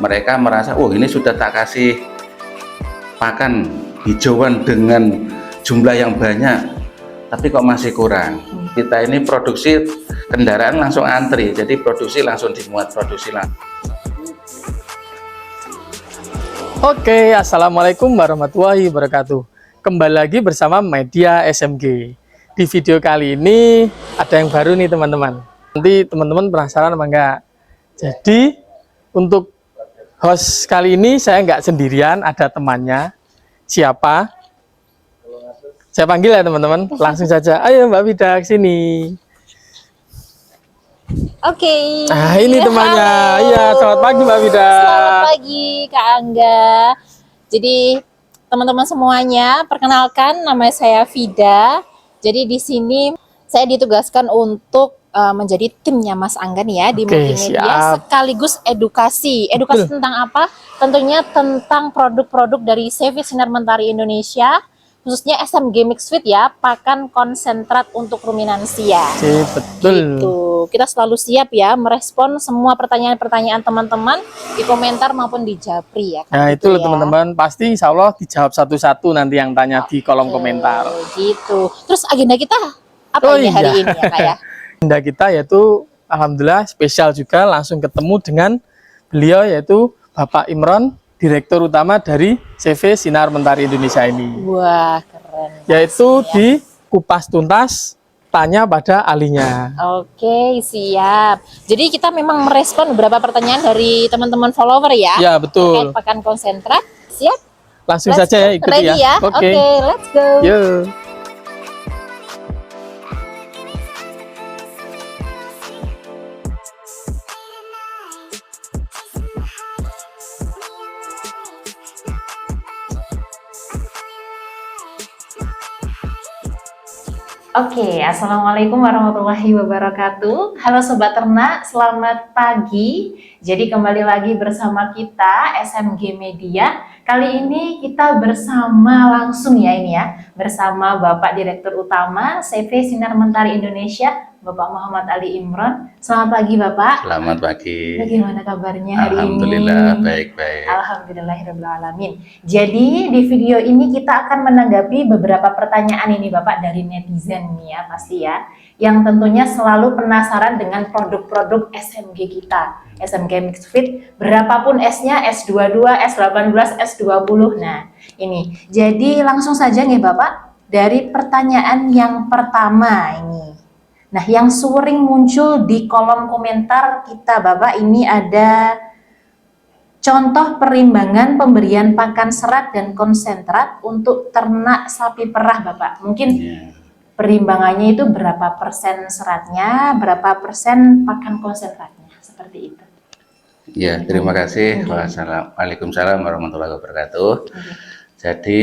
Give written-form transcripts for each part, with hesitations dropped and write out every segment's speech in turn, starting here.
mereka merasa, oh ini sudah tak kasih pakan hijauan dengan jumlah yang banyak, tapi kok masih kurang. Kita ini produksi kendaraan langsung antri, jadi produksi langsung dimuat, produksi langsung. Oke, assalamualaikum warahmatullahi wabarakatuh. Kembali lagi bersama Media SMG. Di video kali ini ada yang baru nih teman-teman. Nanti teman-teman penasaran apa enggak? Jadi untuk host kali ini saya nggak sendirian, ada temannya. Siapa? Saya panggil ya teman-teman. Langsung saja. Ayo Mbak Vida ke sini. Oke. Nah, ini temannya. Halo. Iya, selamat pagi Mbak Vida. Selamat pagi Kak Angga. Jadi teman-teman semuanya, perkenalkan nama saya Vida. Jadi di sini saya ditugaskan untuk menjadi timnya Mas Angga nih ya di multimedia, siap. sekaligus edukasi. Edukasi Betul. tentang apa? Tentunya tentang produk-produk dari CV Sinar Mentari Indonesia, khususnya SMG Mixed Feed ya, pakan konsentrat untuk ruminansia. Betul. Gitu. Kita selalu siap ya merespon semua pertanyaan-pertanyaan teman-teman di komentar maupun di Japri ya. Nah, gitu itu loh ya. teman-teman, pasti insya Allah dijawab satu-satu nanti yang tanya di kolom komentar. Gitu. Terus agenda kita apa Oh ini hari iya. ini ya Kak ya? Agenda kita yaitu alhamdulillah spesial juga, langsung ketemu dengan beliau yaitu Bapak Imron, Direktur Utama dari CV Sinar Mentari Indonesia ini. Wah, keren. Yaitu pastinya. di kupas tuntas, tanya pada ahlinya. Oke, siap. Jadi kita memang merespon beberapa pertanyaan dari teman-teman follower ya. Ya, betul. Terkait pakan konsentrat. Siap? Langsung Let's saja ya go. ikuti Ready ya? Oke, let's go. Yuk. Oke, assalamualaikum warahmatullahi wabarakatuh. Halo Sobat Ternak, selamat pagi. Jadi kembali lagi bersama kita SMG Media. Kali ini kita bersama langsung ya ini ya, bersama Bapak Direktur Utama CV Sinar Mentari Indonesia, Bapak Muhammad Ali Imron. Selamat pagi Bapak. Selamat pagi. Bagaimana kabarnya hari Alhamdulillah, ini? baik-baik. Alhamdulillahirrahmanirrahim. Jadi di video ini kita akan menanggapi beberapa pertanyaan ini Bapak dari netizen nih ya pasti ya, yang tentunya selalu penasaran dengan produk-produk SMG kita, SMG Mixed Feed, berapapun S-nya, S22, S18, S20. Nah ini, jadi langsung saja nih Bapak, dari pertanyaan yang pertama ini. Nah, yang sering muncul di kolom komentar kita Bapak ini ada contoh perimbangan pemberian pakan serat dan konsentrat untuk ternak sapi perah Bapak. Mungkin perimbangannya itu berapa persen seratnya, berapa persen pakan konsentratnya, seperti itu. Ya, terima kasih. Waalaikumsalam warahmatullahi wabarakatuh. Jadi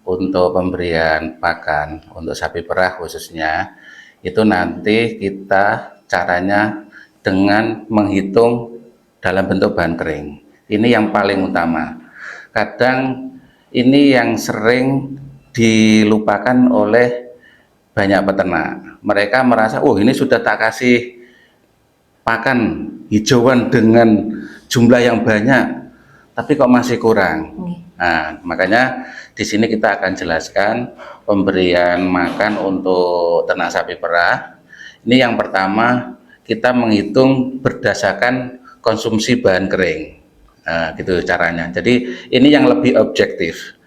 untuk pemberian pakan untuk sapi perah khususnya, itu nanti kita caranya dengan menghitung dalam bentuk bahan kering. Ini yang paling utama. Kadang ini yang sering dilupakan oleh banyak peternak. Mereka merasa, oh ini sudah tak kasih pakan hijauan dengan jumlah yang banyak, tapi kok masih kurang. Nah, makanya di sini kita akan jelaskan pemberian makan untuk ternak sapi perah. Ini yang pertama, kita menghitung berdasarkan konsumsi bahan kering. Nah, gitu caranya. Jadi ini yang lebih objektif.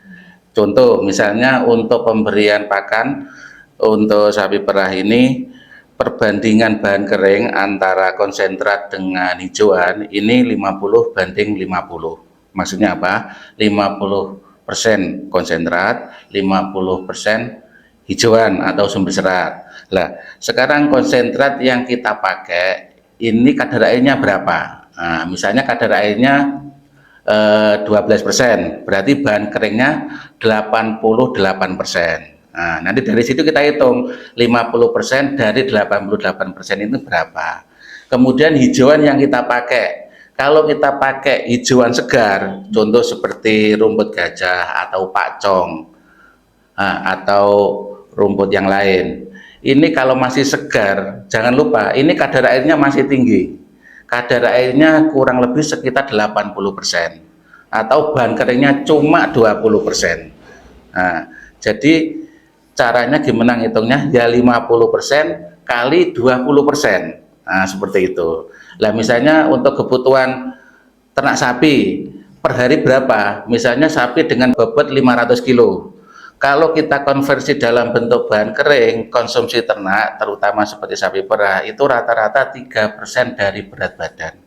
Contoh misalnya untuk pemberian pakan untuk sapi perah ini, perbandingan bahan kering antara konsentrat dengan hijauan ini 50/50. Maksudnya apa? 50% konsentrat, 50% hijauan atau sumber serat. Lah, sekarang konsentrat yang kita pakai ini kadar airnya berapa? Nah, misalnya kadar airnya 12%, berarti bahan keringnya 88%. Nah, nanti dari situ kita hitung 50% dari 88% itu berapa. Kemudian hijauan yang kita pakai, kalau kita pakai hijauan segar, contoh seperti rumput gajah atau pakcong, atau rumput yang lain, ini kalau masih segar, jangan lupa ini kadar airnya masih tinggi. kadar airnya kurang lebih sekitar 80% atau bahan keringnya cuma 20%. Nah, jadi caranya gimana ngitungnya? Ya 50% kali 20%. Nah, seperti itu. Lah misalnya untuk kebutuhan ternak sapi per hari berapa? Misalnya sapi dengan bobot 500 kilo. Kalau kita konversi dalam bentuk bahan kering, konsumsi ternak, terutama seperti sapi perah, itu rata-rata 3% dari berat badan.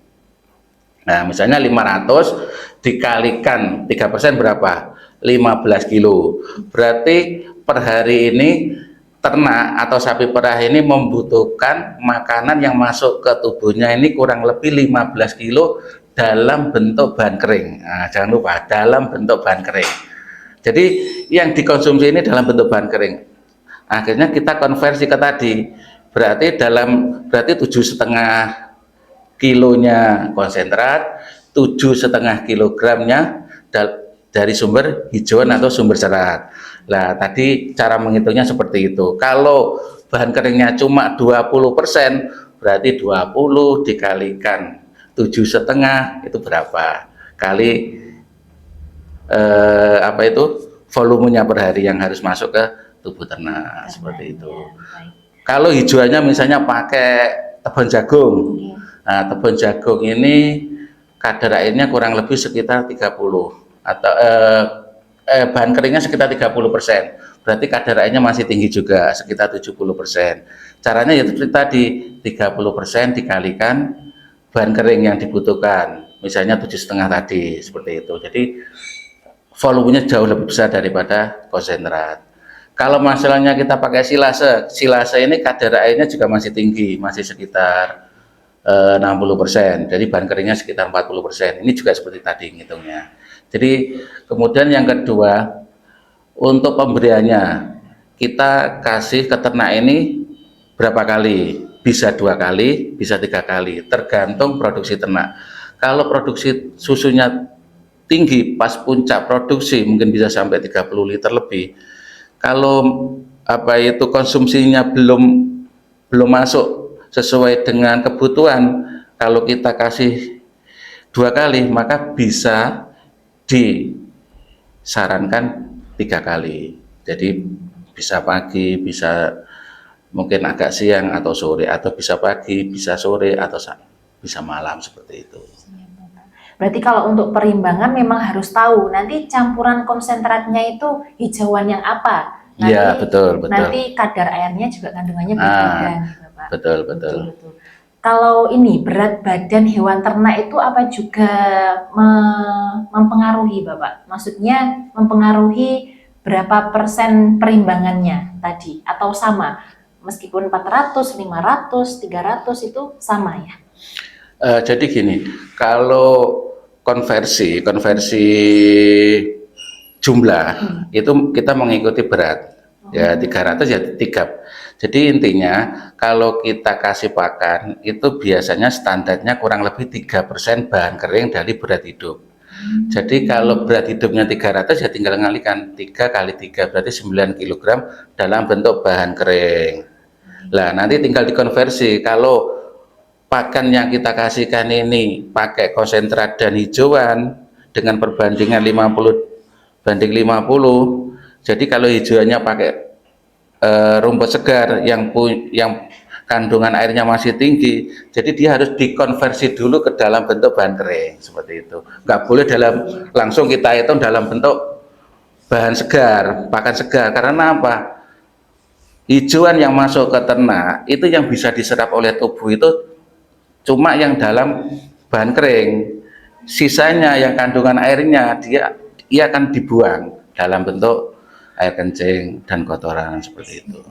Nah, misalnya 500 dikalikan 3% berapa? 15 kilo. Berarti per hari ini ternak atau sapi perah ini membutuhkan makanan yang masuk ke tubuhnya ini kurang lebih 15 kilo dalam bentuk bahan kering. Nah, jangan lupa, dalam bentuk bahan kering. Jadi yang dikonsumsi ini dalam bentuk bahan kering. Akhirnya kita konversi ke tadi, berarti 7,5 kilonya konsentrat, 7,5 kilogramnya dari sumber hijauan atau sumber serat. Nah, tadi cara menghitungnya seperti itu. Kalau bahan keringnya cuma 20%, berarti 20 dikalikan 7,5 itu berapa? Kali apa itu volumenya per hari yang harus masuk ke tubuh ternak, seperti itu. Kalau hijauannya misalnya pakai tepung jagung, nah tepung jagung ini kadar airnya kurang lebih sekitar 30 atau bahan keringnya sekitar 30%, berarti kadar airnya masih tinggi juga sekitar 70%. Caranya yaitu tadi 30% dikalikan bahan kering yang dibutuhkan, misalnya 7,5 tadi, seperti itu. Jadi volumenya jauh lebih besar daripada konsentrat. Kalau masalahnya kita pakai silase ini kadar airnya juga masih tinggi, masih sekitar 60%, jadi bahan keringnya sekitar 40%. Ini juga seperti tadi ngitungnya. Jadi kemudian yang kedua, untuk pemberiannya kita kasih ke ternak ini berapa kali? Bisa 2 kali, bisa 3 kali, tergantung produksi ternak. Kalau produksi susunya tinggi, pas puncak produksi mungkin bisa sampai 30 liter lebih. Kalau apa itu konsumsinya belum masuk sesuai dengan kebutuhan, kalau kita kasih 2 kali maka bisa disarankan 3 kali. Jadi bisa pagi, bisa mungkin agak siang atau sore, atau bisa pagi, bisa sore, atau bisa malam, seperti itu. Berarti kalau untuk perimbangan memang harus tahu nanti campuran konsentratnya itu hijauan yang apa. Iya, betul. Nanti kadar airnya juga kandungannya berbeda, gitu, Pak. Betul. Kalau ini berat badan hewan ternak itu apa juga mempengaruhi, Bapak? Maksudnya mempengaruhi berapa persen perimbangannya tadi atau sama? Meskipun 400, 500, 300 itu sama ya? Jadi gini, kalau konversi jumlah itu kita mengikuti berat, ya 300 ya 3. Jadi intinya kalau kita kasih pakan itu biasanya standarnya kurang lebih 3% bahan kering dari berat hidup. Jadi kalau berat hidupnya 300 ya tinggal ngalikan 3 kali 3 berarti 9 kg dalam bentuk bahan kering. Lah nanti tinggal dikonversi, kalau pakan yang kita kasihkan ini pakai konsentrat dan hijauan dengan perbandingan 50 banding 50. Jadi kalau hijauannya pakai rumput segar yang kandungan airnya masih tinggi, jadi dia harus dikonversi dulu ke dalam bentuk bahan kering, seperti itu. Nggak boleh langsung kita hitung dalam bentuk bahan segar, pakan segar. Karena apa? Hijauan yang masuk ke ternak itu yang bisa diserap oleh tubuh itu cuma yang dalam bahan kering. Sisanya yang kandungan airnya dia akan dibuang dalam bentuk air kencing dan kotoran, seperti itu.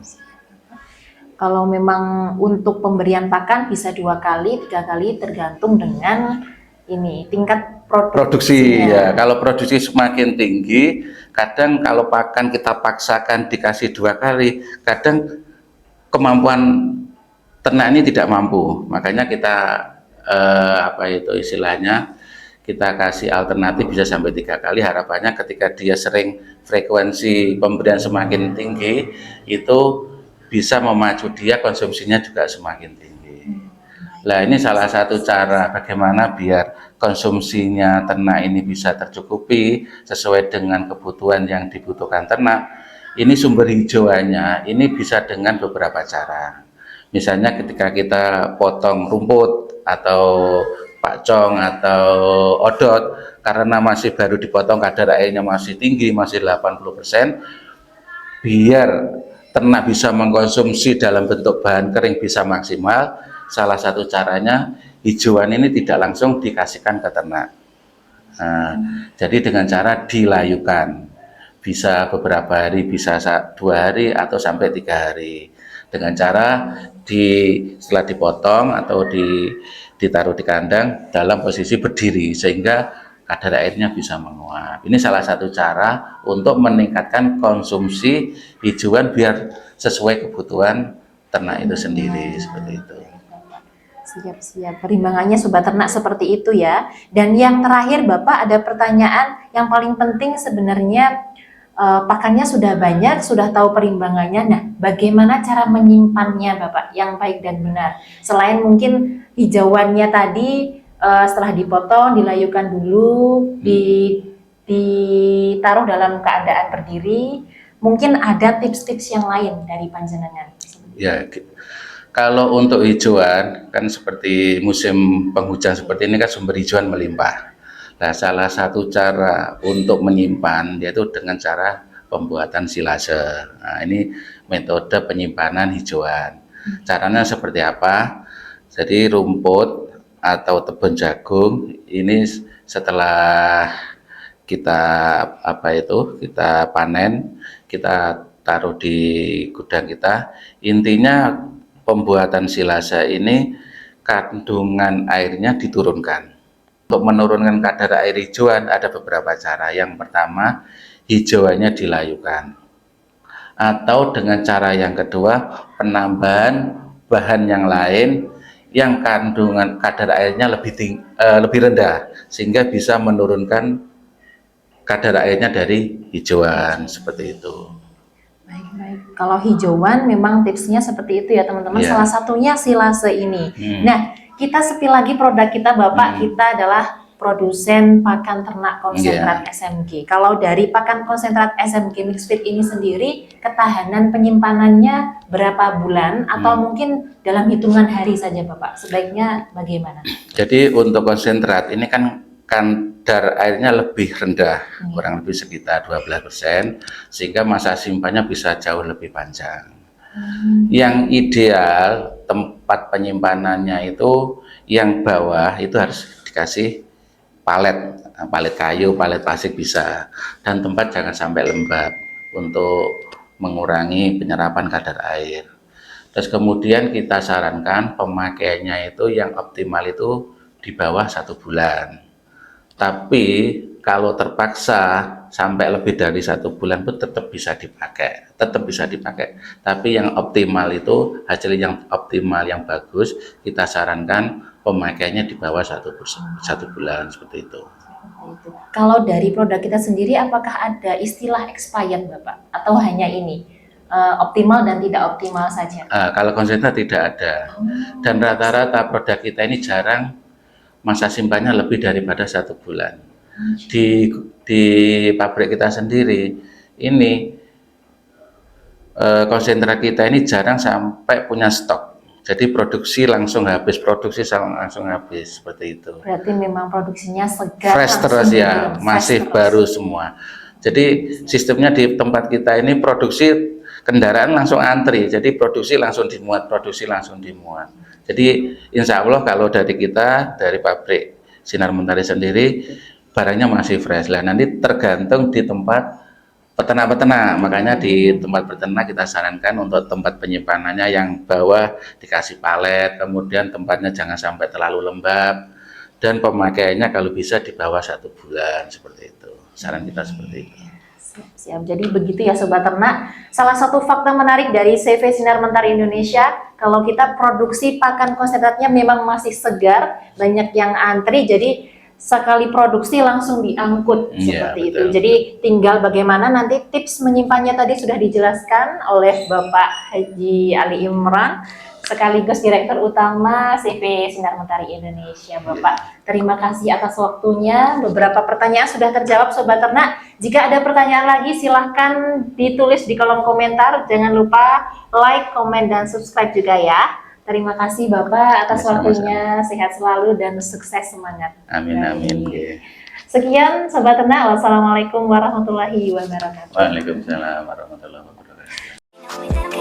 Kalau memang untuk pemberian pakan bisa 2 kali, 3 kali tergantung dengan ini tingkat produksi ya. Kalau produksi semakin tinggi, kadang kalau pakan kita paksakan dikasih 2 kali, kadang kemampuan ternak ini tidak mampu. Makanya kita apa itu istilahnya, kita kasih alternatif bisa sampai 3 kali. Harapannya ketika dia sering frekuensi pemberian semakin tinggi, itu bisa memacu dia konsumsinya juga semakin tinggi. Nah, ini salah satu cara bagaimana biar konsumsinya ternak ini bisa tercukupi sesuai dengan kebutuhan yang dibutuhkan ternak. Ini sumber hijauannya, ini bisa dengan beberapa cara. Misalnya ketika kita potong rumput atau pakcong atau odot, karena masih baru dipotong kadar airnya masih tinggi, masih 80%, biar ternak bisa mengkonsumsi dalam bentuk bahan kering bisa maksimal. Salah satu caranya hijauan ini tidak langsung dikasihkan ke ternak. Nah, jadi dengan cara dilayukan, bisa beberapa hari, bisa 2 hari atau sampai 3 hari. Dengan cara setelah dipotong atau ditaruh di kandang dalam posisi berdiri sehingga kadar airnya bisa menguap. Ini salah satu cara untuk meningkatkan konsumsi hijauan biar sesuai kebutuhan ternak itu sendiri, seperti itu. Siap-siap. Perimbangannya sobat ternak seperti itu ya. Dan yang terakhir Bapak, ada pertanyaan yang paling penting sebenarnya, pakannya sudah banyak, sudah tahu perimbangannya. Nah, bagaimana cara menyimpannya Bapak yang baik dan benar? Selain mungkin hijauannya tadi, setelah dipotong, dilayukan dulu, ditaruh dalam keadaan berdiri, mungkin ada tips-tips yang lain dari panjenengan. Ya, kalau untuk hijauan kan seperti musim penghujan seperti ini kan sumber hijauan melimpah. Nah, salah satu cara untuk menyimpan yaitu dengan cara pembuatan silase. Nah, ini metode penyimpanan hijauan. Caranya seperti apa? Jadi rumput atau tebon jagung ini setelah kita kita panen, kita taruh di gudang kita. Intinya pembuatan silase ini kandungan airnya diturunkan. Untuk menurunkan kadar air hijauan ada beberapa cara. Yang pertama, hijauannya dilayukan. Atau dengan cara yang kedua, penambahan bahan yang lain yang kandungan kadar airnya lebih rendah sehingga bisa menurunkan kadar airnya dari hijauan, seperti itu. Baik. Kalau hijauan memang tipsnya seperti itu ya teman-teman. Yeah. Salah satunya silase ini. Nah, kita sepil lagi produk kita Bapak. Kita adalah produsen pakan ternak konsentrat SMG. Kalau dari pakan konsentrat SMG Mixed Feed ini sendiri, ketahanan penyimpanannya berapa bulan atau mungkin dalam hitungan hari saja Bapak? Sebaiknya bagaimana? Jadi untuk konsentrat ini kan kadar airnya lebih rendah, kurang lebih sekitar 12%, sehingga masa simpannya bisa jauh lebih panjang. Yang ideal tempat penyimpanannya itu yang bawah itu harus dikasih palet kayu, palet plastik bisa, dan tempat jangan sampai lembab untuk mengurangi penyerapan kadar air. Terus kemudian kita sarankan pemakaiannya itu yang optimal itu di bawah 1 bulan. Tapi kalau terpaksa sampai lebih dari 1 bulan pun tetap bisa dipakai, Tapi yang optimal itu, hasil yang optimal yang bagus, kita sarankan pemakaiannya di bawah 1 bulan, seperti itu. Kalau dari produk kita sendiri, apakah ada istilah expired Bapak? Atau hanya ini, optimal dan tidak optimal saja? Kalau konsentrat tidak ada. Dan rata-rata produk kita ini jarang masa simpannya lebih daripada 1 bulan. Di pabrik kita sendiri ini konsentrat kita ini jarang sampai punya stok. Jadi produksi langsung habis, seperti itu. Berarti memang produksinya segar, fresh terus ya, masih baru semua. Jadi sistemnya di tempat kita ini produksi kendaraan langsung antri, jadi produksi langsung dimuat. Jadi insya Allah kalau dari kita, dari pabrik Sinar Mentari sendiri, barangnya masih fresh. Lah nanti tergantung di tempat peternak-peternak, makanya di tempat peternak kita sarankan untuk tempat penyimpanannya yang bawah dikasih palet, kemudian tempatnya jangan sampai terlalu lembab, dan pemakaiannya kalau bisa di bawah 1 bulan, seperti itu. Saran kita seperti itu. Siap. Jadi begitu ya Sobat Ternak. Salah satu fakta menarik dari CV Sinar Mentari Indonesia, kalau kita produksi pakan konsentratnya memang masih segar, banyak yang antri, jadi sekali produksi langsung diangkut seperti itu. Jadi tinggal bagaimana nanti tips menyimpannya tadi sudah dijelaskan oleh Bapak Haji Ali Imran. sekaligus Direktur Utama CV Sinar Mentari Indonesia. Bapak, terima kasih atas waktunya. Beberapa pertanyaan sudah terjawab Sobat Ternak. Jika ada pertanyaan lagi silahkan ditulis di kolom komentar. Jangan lupa like, komen, dan subscribe juga ya. Terima kasih Bapak atas waktunya. Sehat selalu dan sukses, semangat. Amin, amin. Sekian Sobat Ternak, wassalamualaikum warahmatullahi wabarakatuh. Waalaikumsalam warahmatullahi wabarakatuh.